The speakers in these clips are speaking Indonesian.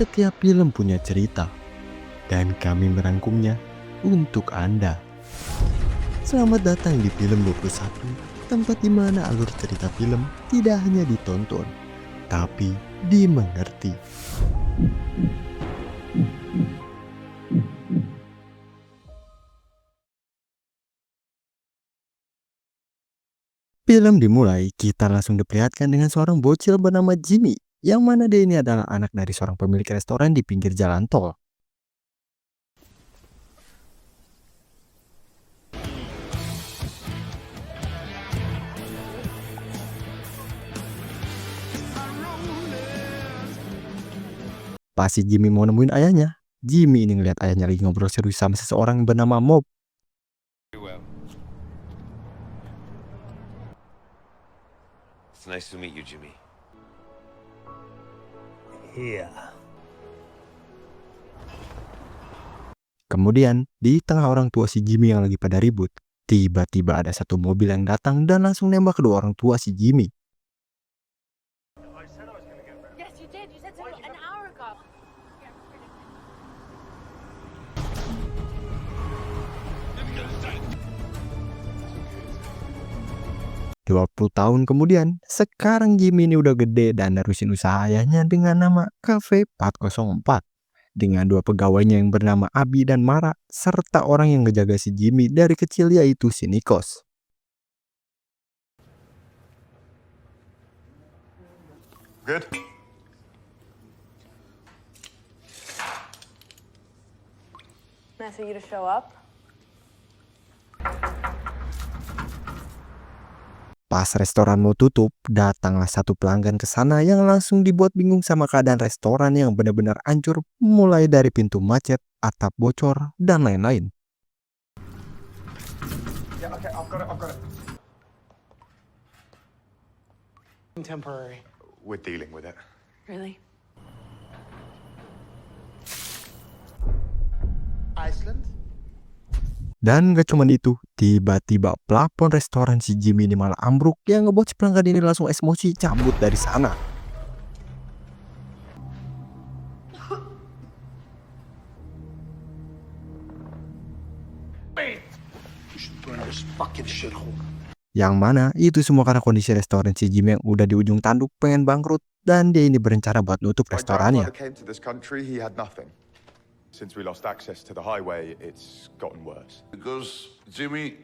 Setiap film punya cerita, dan kami merangkumnya untuk Anda. Selamat datang di Film 21, tempat di mana alur cerita film tidak hanya ditonton, tapi dimengerti. Film dimulai, kita langsung diperlihatkan dengan seorang bocil bernama Jimmy, yang mana dia ini adalah anak dari seorang pemilik restoran di pinggir jalan tol. Pas si Jimmy mau nemuin ayahnya, Jimmy ini ngeliat ayahnya lagi ngobrol serius sama seseorang bernama Mob. It's nice to meet you, Jimmy. Kemudian, di tengah orang tua si Jimmy yang lagi pada ribut, tiba-tiba ada satu mobil yang datang dan langsung nembak kedua orang tua si Jimmy. Yes, you did. You said so an hour ago. 20 tahun kemudian, sekarang Jimmy ini udah gede dan nerusin usaha ayahnya dengan nama Cafe 404. Dengan dua pegawainya yang bernama Abi dan Mara, serta orang yang ngejaga si Jimmy dari kecil yaitu si Nikos. Good? Nice of you to show up. Pas restoran mau tutup, datanglah satu pelanggan ke sana yang langsung dibuat bingung sama keadaan restoran yang benar-benar hancur, mulai dari pintu macet, atap bocor, dan lain-lain. Yeah, okay, I've got it. Temporary. We're dealing with it. Really? Iceland? Dan gak cuma itu, tiba-tiba plafon restoran si Jimmy ini malah ambruk yang ngebuat si pelanggan ini langsung emosi cabut dari sana. You should burn this fucking shithole. Yang mana itu semua karena kondisi restoran si Jimmy yang udah di ujung tanduk pengen bangkrut dan dia ini berencana buat nutup My restorannya. grandfather came to this country, he had nothing. Since we lost access to the highway, it's gotten worse. Because Jimmy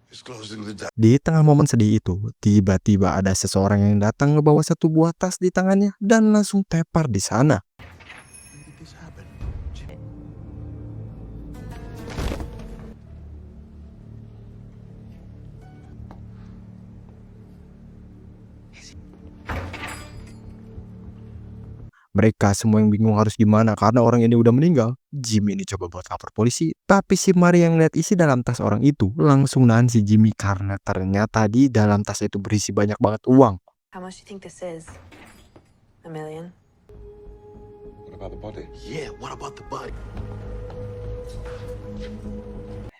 is closing the down. Di tengah momen sedih itu, tiba-tiba ada seseorang yang datang ngebawa satu buah tas di tangannya dan langsung tepar di sana. When did this happen? Mereka semua yang bingung harus gimana karena orang ini udah meninggal. Jimmy ini coba buat lapor polisi, tapi si Mari yang lihat isi dalam tas orang itu langsung nahan si Jimmy karena ternyata di dalam tas itu berisi banyak banget uang. How much do you think this is? $1 million? What about the body? Yeah, what about the body?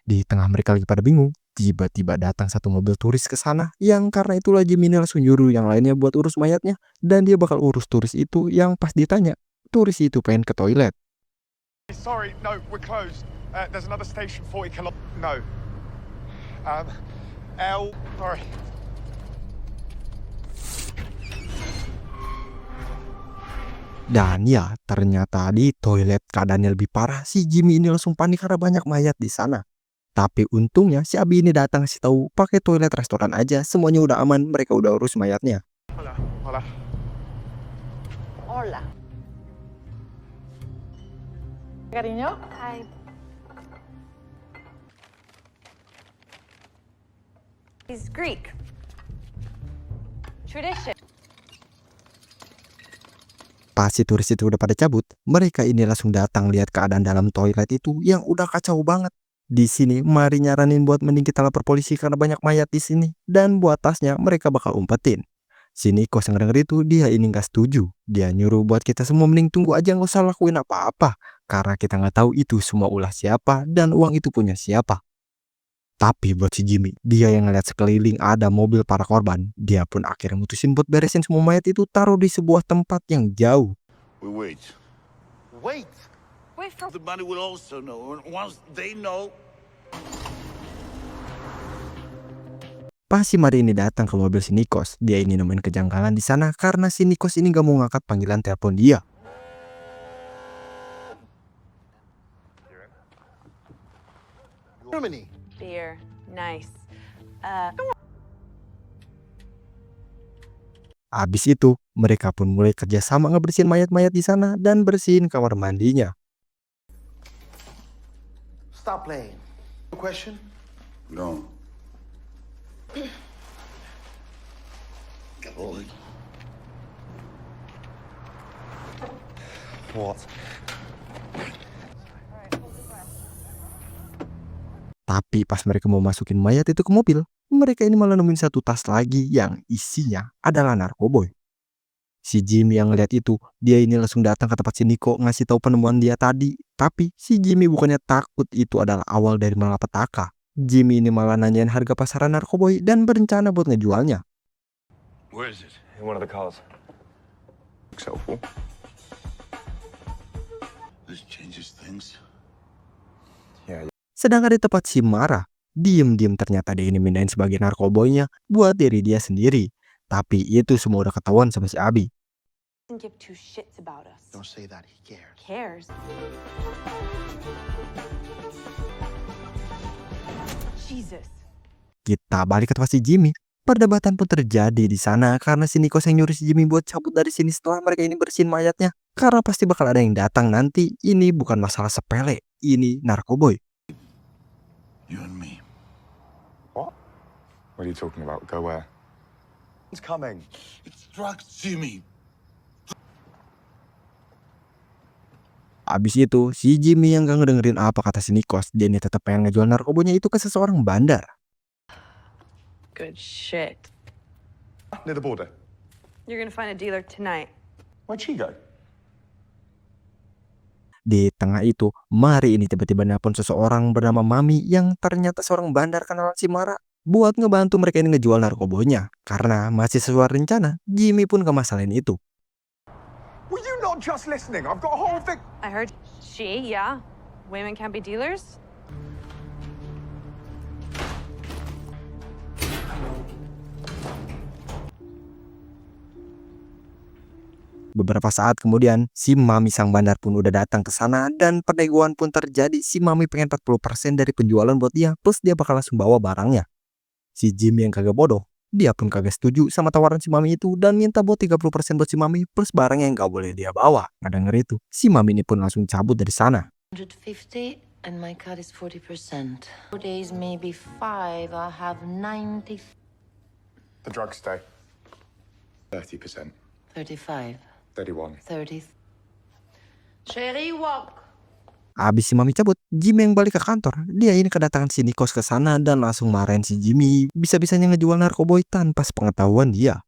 Di tengah mereka lagi pada bingung, tiba-tiba datang satu mobil turis ke sana yang karena itulah Jimmy ini langsung nyuruh yang lainnya buat urus mayatnya dan dia bakal urus turis itu yang pas ditanya, turis itu pengen ke toilet. Sorry, no, we're closed. There's another station 40 kilometers. No. Sorry. Dan ya, ternyata di toilet keadaannya lebih parah. Si Jimmy ini langsung panik karena banyak mayat di sana. Tapi untungnya si Abi ini datang kasih tahu pakai toilet restoran aja, semuanya udah aman, mereka udah urus mayatnya. Hola. Hola. Cariño? Hi. He's Greek. Tradition. Pas si turis itu udah pada cabut, mereka ini langsung datang lihat keadaan dalam toilet itu yang udah kacau banget. Di sini, Mari nyaranin buat mending kita lapor polisi karena banyak mayat di sini. Dan buat tasnya mereka bakal umpetin. Si Nikos yang denger itu dia ini nggak setuju. Dia nyuruh buat kita semua mending tunggu aja nggak usah lakuin apa-apa. Karena kita nggak tahu itu semua ulah siapa dan uang itu punya siapa. Tapi buat si Jimmy, dia yang ngeliat sekeliling ada mobil para korban. Dia pun akhirnya mutusin buat beresin semua mayat itu taruh di sebuah tempat yang jauh. We wait. Wait! Wait for. The money will also know. And once they know, Pas si Mari ini datang ke mobil si Nikos, dia ini nemuin kejanggalan di sana karena si Nikos ini gak mau ngangkat panggilan telepon dia. Germany. Beer. Nice. Abis itu, mereka pun mulai kerjasama ngebersihin mayat-mayat di sana dan bersihin kamar mandinya. Stop playing. Question? no. Boy. What? Tapi pas mereka mau masukin mayat itu ke mobil, mereka ini malah nemuin satu tas lagi yang isinya adalah narkoboy. Si Jimmy yang ngeliat itu, dia ini langsung datang ke tempat si Nico ngasih tahu penemuan dia tadi. Tapi si Jimmy bukannya takut itu adalah awal dari malapetaka. Jimmy ini malah nanyain harga pasaran narkoboy dan berencana buat ngejualnya. Where is it? In one of the cars. Sell for. This changes things. Sedangkan di tempat si Mara, diem-diem ternyata dia ini mindahin sebagai narkoboynya buat diri dia sendiri. Tapi itu semua udah ketahuan sama si Abi. Doesn't give two shits about us. Don't say that. He cares. Cares. Jesus. Kita balik ke tempat si Jimmy. Perdebatan pun terjadi di sana karena si Nikos yang nyuruh si Jimmy buat cabut dari sini setelah mereka ini bersihin mayatnya. Karena pasti bakal ada yang datang nanti. Ini bukan masalah sepele, ini narkoboy. You and me. What? What are you talking about? Go where? It's coming. It's drugs, Jimmy. Abis itu, si Jimmy yang gak ngedengerin apa kata si Nikos, dia ini tetap pengen ngejual narkobonya itu ke seseorang bandar. Good shit. Near the border. You're gonna find a dealer tonight. Where'd she go? Di tengah itu, Mari ini tiba-tiba nelpon seseorang bernama Mami yang ternyata seorang bandar kenalan si Mara buat ngebantu mereka ini ngejual narkobonya. Karena masih sesuai rencana, Jimmy pun kemasalahin itu. Were you not just listening? I've got a whole thing. I heard yeah. Women can't be dealers? Beberapa saat kemudian, si Mami sang bandar pun udah datang ke sana dan pernegoan pun terjadi. Si Mami pengen 40% dari penjualan buat dia, plus dia bakal langsung bawa barangnya. Si Jimmy yang kagak bodoh, dia pun kagak setuju sama tawaran si Mami itu dan minta buat 30% buat si Mami plus barang yang gak boleh dia bawa. Nggak denger itu, si Mami ini pun langsung cabut dari sana. 150 and my cut is 40%. 4 days, maybe 5. I'll have 90. The drugs stay. 30%. 35. 31. 30. Sherry, walk. Abis si Mami cabut, Jimmy yang balik ke kantor. Dia ini kedatangan si Nikos ke sana dan langsung marahin si Jimmy. Bisa-bisanya ngejual narkoboy tanpa sepengetahuan dia.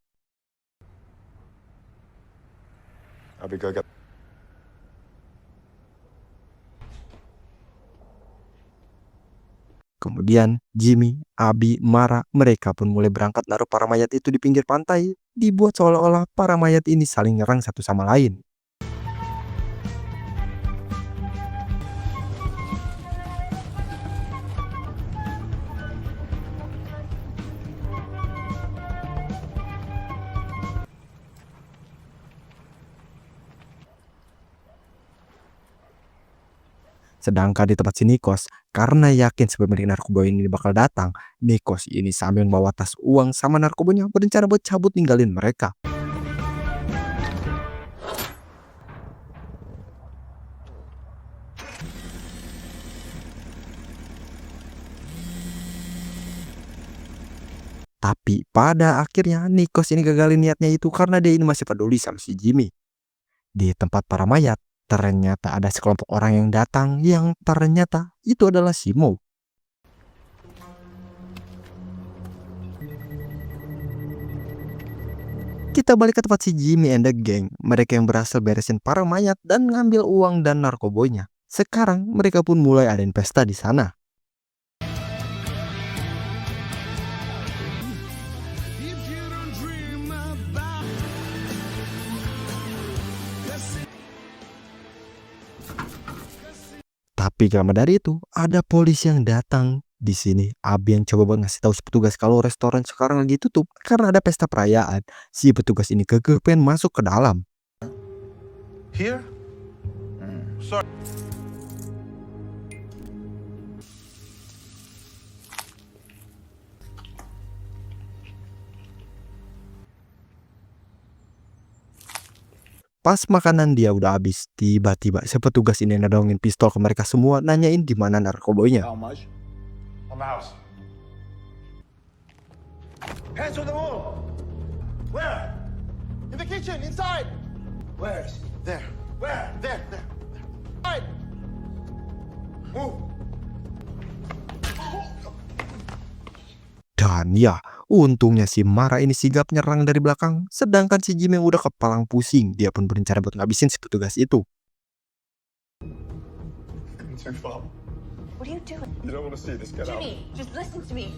I'll be go get. Kemudian Jimmy, Abi, Mara, mereka pun mulai berangkat naruh para mayat itu di pinggir pantai. Dibuat seolah-olah para mayat ini saling nyerang satu sama lain. Sedangkan di tempat si Nikos, karena yakin si pemilik narkoba ini bakal datang, Nikos ini sambil membawa tas uang sama narkobanya berencana buat cabut ninggalin mereka. Tapi pada akhirnya Nikos ini gagalin niatnya itu karena dia ini masih peduli sama si Jimmy. Di tempat para mayat, ternyata ada sekelompok orang yang datang yang ternyata itu adalah si Mo. Kita balik ke tempat si Jimmy and the gang. Mereka yang berhasil beresin para mayat dan ngambil uang dan narkoboynya. Sekarang mereka pun mulai adain pesta di sana. Tapi gak lama dari itu, ada polisi yang datang. Di sini, Abi yang coba buat ngasih tahu si petugas kalau restoran sekarang lagi tutup karena ada pesta perayaan. Si petugas ini kekeh pengen masuk ke dalam. Here? Sorry. Pas makanan dia udah habis, tiba-tiba si petugas ini nedongin pistol ke mereka semua, nanyain di mana narkoboynya. How much? On the house. Hands on the wall. Where? In the kitchen, inside. Where? There. Where? There. Right. Move. Dan ya, untungnya si Mara ini sigap nyerang dari belakang, sedangkan si Jimmy yang udah kepalang pusing, dia pun berencana buat ngabisin si petugas itu. Too far. What are you doing? You don't want to see this. Get out. Jimmy, just listen to me.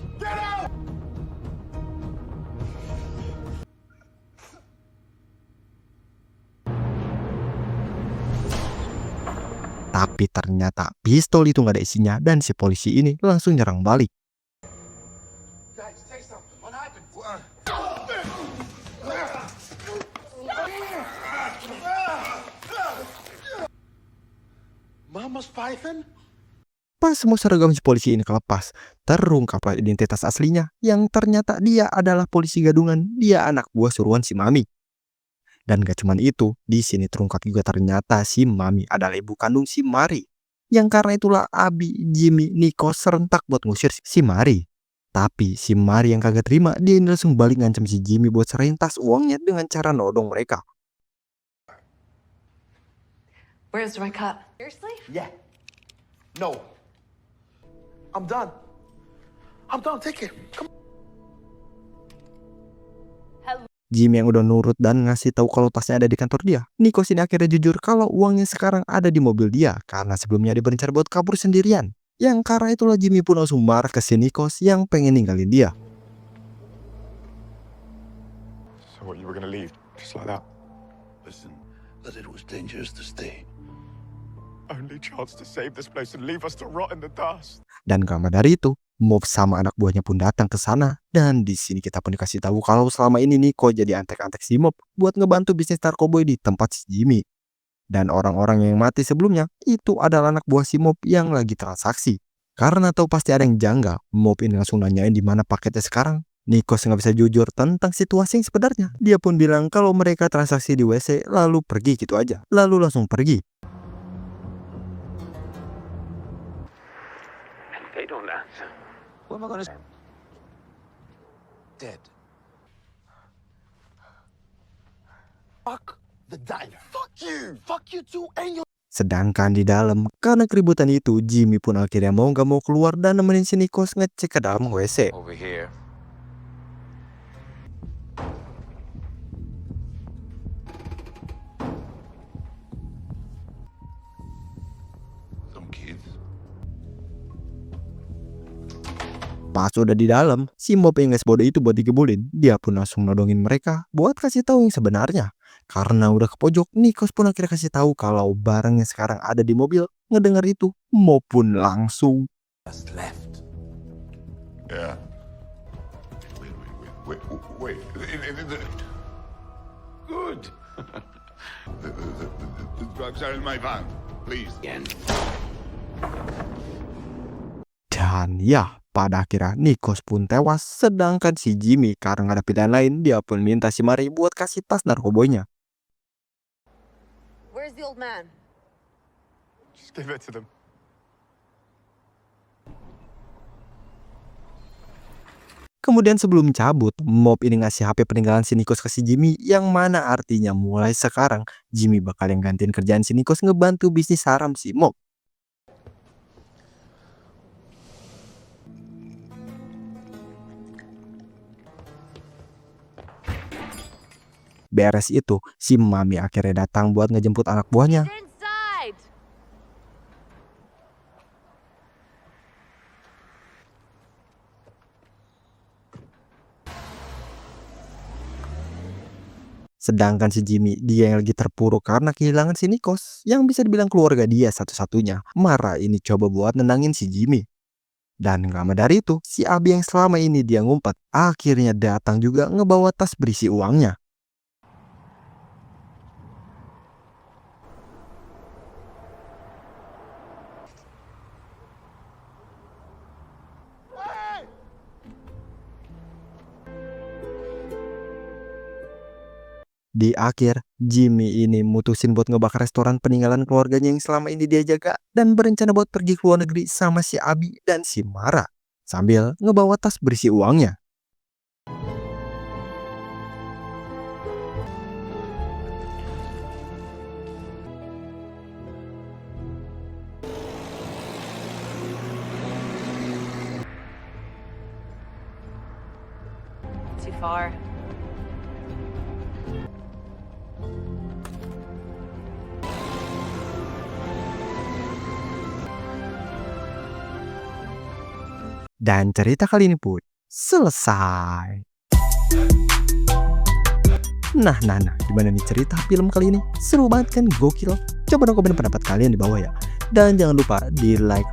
Tapi ternyata pistol itu nggak ada isinya dan si polisi ini langsung nyerang balik. Guys, say something. What happened? Mama's python? Pas semua seragam si polisi ini kelepas, terungkaplah identitas aslinya yang ternyata dia adalah polisi gadungan, dia anak buah suruhan si Mami. Dan gak cuman itu, di sini terungkap juga ternyata si Mami adalah ibu kandung si Mari. Yang karena itulah Abi, Jimmy, Nico serentak buat ngusir si Mari. Tapi si Mari yang kagak terima, dia langsung balik ngancam si Jimmy buat serahin tas uangnya dengan cara nodong mereka. Where's my cut? Seriously? Yeah. No. I'm done. I'm done. Take it. Come on. Jimmy yang udah nurut dan ngasih tahu kalau tasnya ada di kantor dia. Nico sini akhirnya jujur kalau uangnya sekarang ada di mobil dia karena sebelumnya dia berencana buat kabur sendirian. Yang karena itulah Jimmy pun langsung marah ke si Nikos yang pengen ninggalin dia. So what, you were gonna leave just like that? Listen, that it was dangerous to stay. Only chance to save this place and leave us to rot in the dust. Dan gak lama dari itu, Mob sama anak buahnya pun datang ke sana. Dan di sini kita pun dikasih tahu kalau selama ini Nico jadi antek-antek si Mob buat ngebantu bisnis narkoboy di tempat si Jimmy. Dan orang-orang yang mati sebelumnya itu adalah anak buah si Mob yang lagi transaksi. Karena tahu pasti ada yang janggal, Mob ini langsung nanyain di mana paketnya sekarang. Nico nggak bisa jujur tentang situasi yang sebenarnya. Dia pun bilang kalau mereka transaksi di WC lalu pergi gitu aja. Lalu langsung pergi. They don't answer. What am I gonna say? Dead. Fuck the diner. Fuck you. Fuck you too and your... Sedangkan di dalam, karena keributan itu, Jimmy pun akhirnya mau gak mau keluar dan nemenin si Nikos ngecek ke dalam WC. Over here. Some kids. Pas udah di dalam, si Mob yang gak sebodoh itu buat dikebulin, dia pun langsung nodongin mereka buat kasih tahu yang sebenarnya. Karena udah ke pojok, Nikos pun akhirnya kasih tahu kalau barangnya sekarang ada di mobil. Ngedengar itu, Mob pun langsung Just left. Yeah. Wait. Good. The drugs are in my van. Please. Again. dan ya, pada akhirnya Nikos pun tewas. Sedangkan si Jimmy karena gak ada pilihan lain, dia pun minta si Mari buat kasih tas narkoboynya. Where's the old man? Just give it to them. Kemudian sebelum cabut, Mob ini ngasih HP peninggalan si Nikos ke si Jimmy, yang mana artinya mulai sekarang Jimmy bakal yang gantiin kerjaan si Nikos ngebantu bisnis haram si Mob. Beres itu, si Mami akhirnya datang buat ngejemput anak buahnya. Inside! Sedangkan si Jimmy, dia yang lagi terpuruk karena kehilangan si Nikos, yang bisa dibilang keluarga dia satu-satunya. Mara ini coba buat nenangin si Jimmy. Dan gak lama dari itu, si Abi yang selama ini dia ngumpet, akhirnya datang juga ngebawa tas berisi uangnya. Di akhir, Jimmy ini mutusin buat ngebakar restoran peninggalan keluarganya yang selama ini dia jaga dan berencana buat pergi ke luar negeri sama si Abi dan si Mara sambil ngebawa tas berisi uangnya. Too far. Dan cerita kali ini pun selesai. Nah, gimana nih cerita film kali ini? Seru banget kan, gokil? Coba dong komen pendapat kalian di bawah ya. Dan jangan lupa di like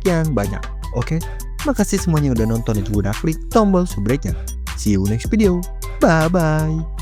yang banyak. Oke? Makasih semuanya yang udah nonton dan juga udah klik tombol subscribe-nya. See you next video. Bye-bye.